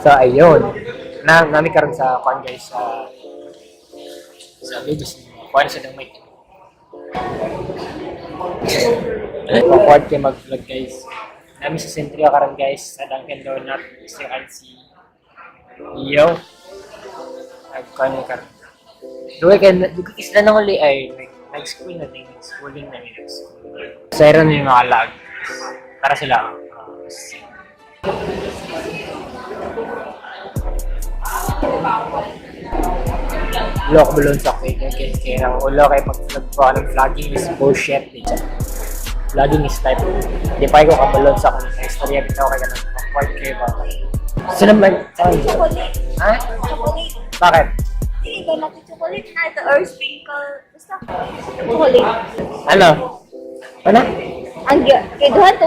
So, ayun. Nami karon sa kwan guys sa Vegas. Kuha sa ng mic. Awkward kayo mag-vlog guys. Nami sa Centrio karon guys sa Dunkin Donut. As you can see. Yo. Nagkuhan mo karon. Duwe sila nang uli ay nag-school na din. Schooling na din. So, ayun yung mga lag. Para sila. Lock balloon sa kaya ang ulo kay mag-vlog po ng vlogging is bullshit. Vlogging is type. Hindi pa ko kabalon sa kung istorya bitaw kay ganun. Awkward kayo ba? Sino naman? Chocolate. Ha? Chocolate. Bakit? Hindi iba natin chocolate na ito or sprinkle. Basta. Chocolate. Ano? Ano? Ang kay duhan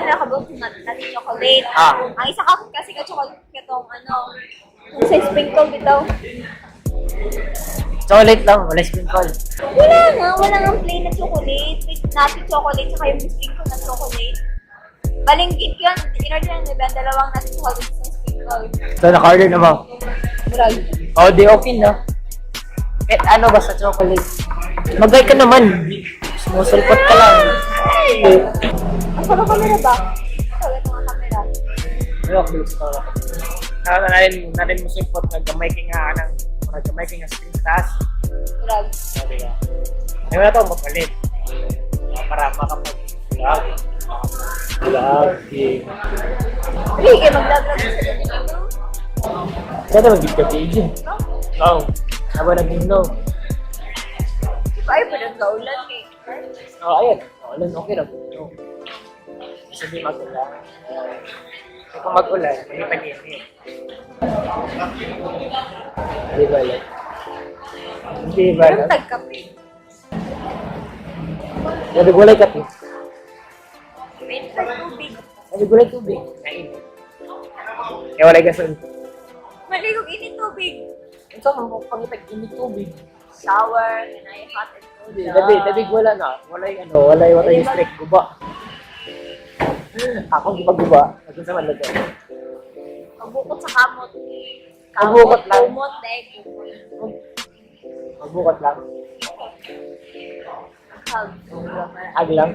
na kabog natin chocolate. Ang isa ka kasi ka chocolate katong kung sa sprinkle bitaw. Chocolate lang, wala sprinkle. Wala nga plain na chocolate. With natin chocolate saka yung sprinkle na chocolate. Balinggit yun. In-order lang nila dalawang natin chocolate sa sprinkle. So, naka-order na ba? Brag. Oh, di okay na. Kahit ano ba sa chocolate? Magay ka naman. Sumusulpot ka lang. Ang sarap camera ba? Sabi ko nga camera. Ano ako bilis ko? Narin mo sulpot na gamay ka screen taas. Brag. Sabi ka. Ngayon na ito, magpalit. Para makapag-vlog. Vlogging. Hindi, kayo mag-vlog sa dito. Sana mag-video page. Oo. Aba nag-no. Ay, pa nag-gaulan eh. Oo, ayun. Ulan, okay lang. Kasi di mag-ulan. Kung mag-ulan, may pag-init. Di ba lang? Di ba Parang lang? tagkape. Sabi gulay kape. May tubig. Sabi gulay tubig. Kain. Eh, wala gason. Maligog init tubig. Ito, pangitag init tubig. Shower, and I hot and cold. Dabig wala na. Walay strict guba. Ako gipagguba. Ako sa malaga. Magbukot sa kamot. Magbukot lang. Kumot, dahil kumot. Magbukot lang. Hug. Ag lang.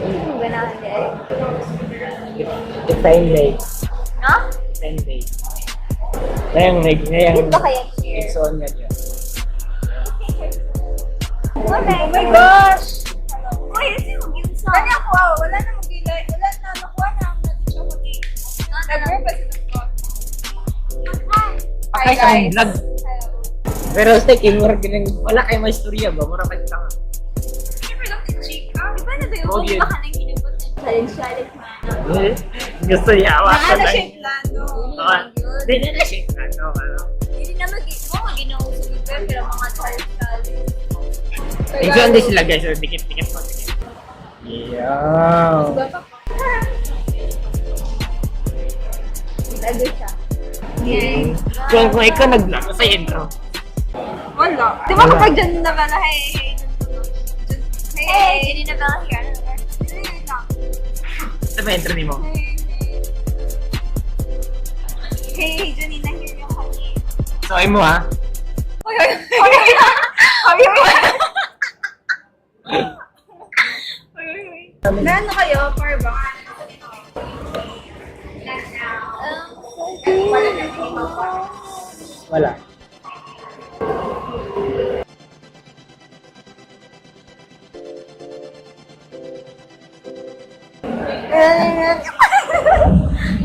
Ang ganahan di ay. It's 10 days. No? 10 days. Ngayang Dito kaya share. it's on yan yun. Oh my gosh! Uy, ito yung mag-insa. Kanya ako, wala na mag-ilay. Wala na, nakuha na ang natin siya pati. Nag-purpose ito ko. Pakay sa mong vlog. Pero stay kimura ganun. Wala kayo may istorya ba? Mura kayo tanga. Siyempre lang din chika. Di ba na Oh, tayo? yun. Baka nang ginabot na. Challenge man. Gusto niya awa ko Naala lang. siya plano. Hindi na siya. Hindi na mag-ginawa sa lugar, pero mga challenge. Enjoy din sila guys. Dikit-dikit po. Yeah. Tago siya. Kung ikaw nag-vlog sa intro. Wala. Di ba kapag dyan na ba na, hey, hindi na ba here? Sa ba intro ni mo? Hey, Janina, here yung kami. So, ay mo ha? Oy, oy, oy, oy, oy. Meron na kayo, power bank? Wala.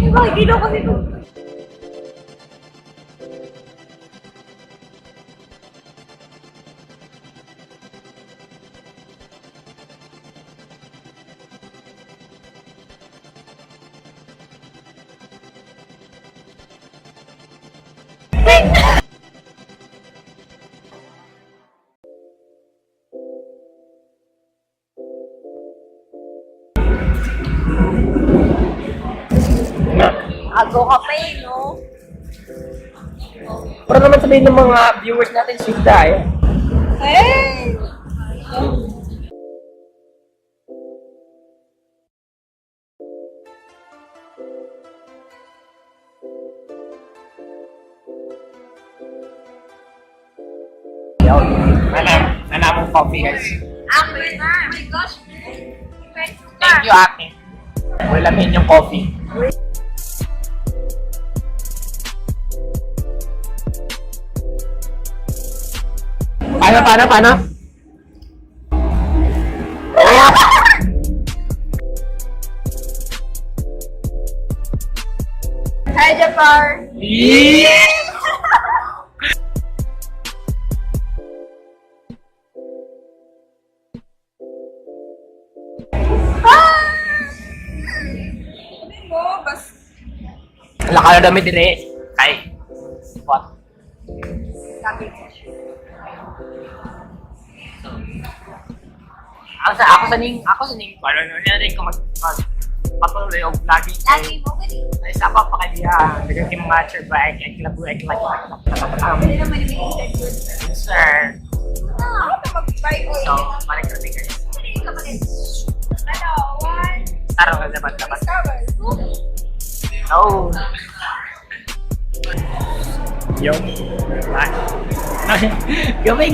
Bakit ginaw kasi ito? Ago ka pa eh, no? Para naman sabihin ng mga viewers natin, sweet tayo. Hey! Yo. Nanamong coffee guys. Ako na. Oh my gosh. Thank you ate. Ulamin yung coffee. Paano? Hi, Japar. Wala ka na dami dire. Kay. What? Ako sa ning ano rin ko patuloy og vlogging. Lagi mo gani. Ay sa pa kaya dagang kim matcher ba ay klabu ay like. Hindi naman yung good. Sir. Ako na mag-buy ko. So, balik na guys. Hindi ka mag- Ano? One. Taro ka dapat. Discover. Oh. Yo. Gamay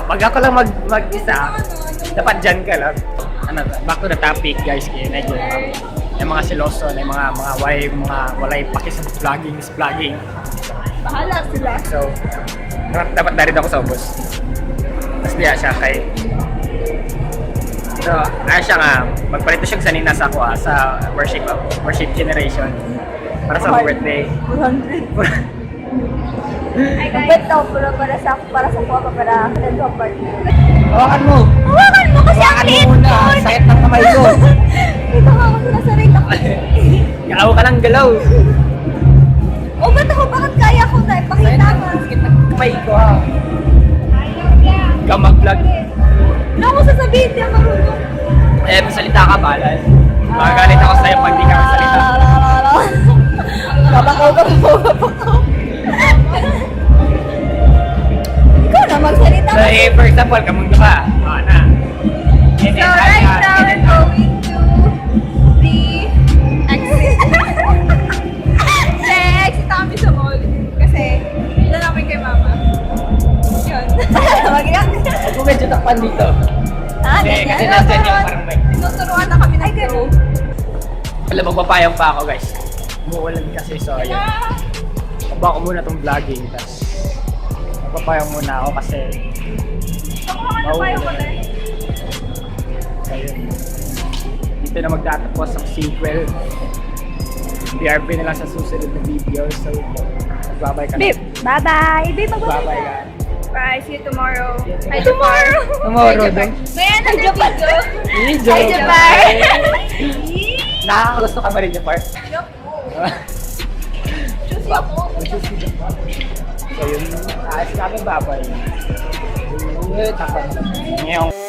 pag ako lang mag-isa, dapat dyan ka lang. Ano, back to the topic guys, kaya medyo yung mga siloso, yung mga walay paki sa vlogging. Bahala sila. So, dapat darit ako sa ubos. Tapos diya siya kay so, siya nga, magpalito siya sanina sa ako sa worship generation para sa birthday. 400. Ay, guys. Ito, para sa kuha para sa party. Hawakan mo! Hawakan mo kasi ang Hawakan liit mo muna! nun! Sakit ng kamay ko! Ito nga ako sinasarili ako. Galaw ka ng galaw! O ba't ako? Bakit kaya ko na? Pakita ka. Sakit ng kamay ko ha! Ayaw niya. Ikaw mag-vlog. Ano ako sasabihin? Hindi ako marunong. Masalita ka balas. Magagalit ako sa'yo pag di ka masalita. Kapakaw. Ikaw na magsalita. So, for example, kamundo ka. Na. So right now we're going to the exit. Exit kami sa mall. Kasi doon namin kay mama. Yun. Mag-iyak. Ako medyo takpan dito. Kasi nandyan yung parang mic. Tinuturuan na kami ng go. Alam, magpapayang pa ako guys. Umuulan kasi, so ayun. Baba ko muna tong vlogging, tapos magpapayang muna ako kasi mauulan. So ayun. Dito na magtatapos ang sequel. BRB na lang sa susunod na video. So, magbabay ka na. Babe, bye-bye. Babe, Bye-bye magbabay ka. Bye, see you tomorrow. Hi, tomorrow. Tomorrow din. May another video. Video. Hi, Japar. Nakakagusto ka ba rin, Japar? Choose ako. So yun, ayos kami babay. Tapos, ngayon.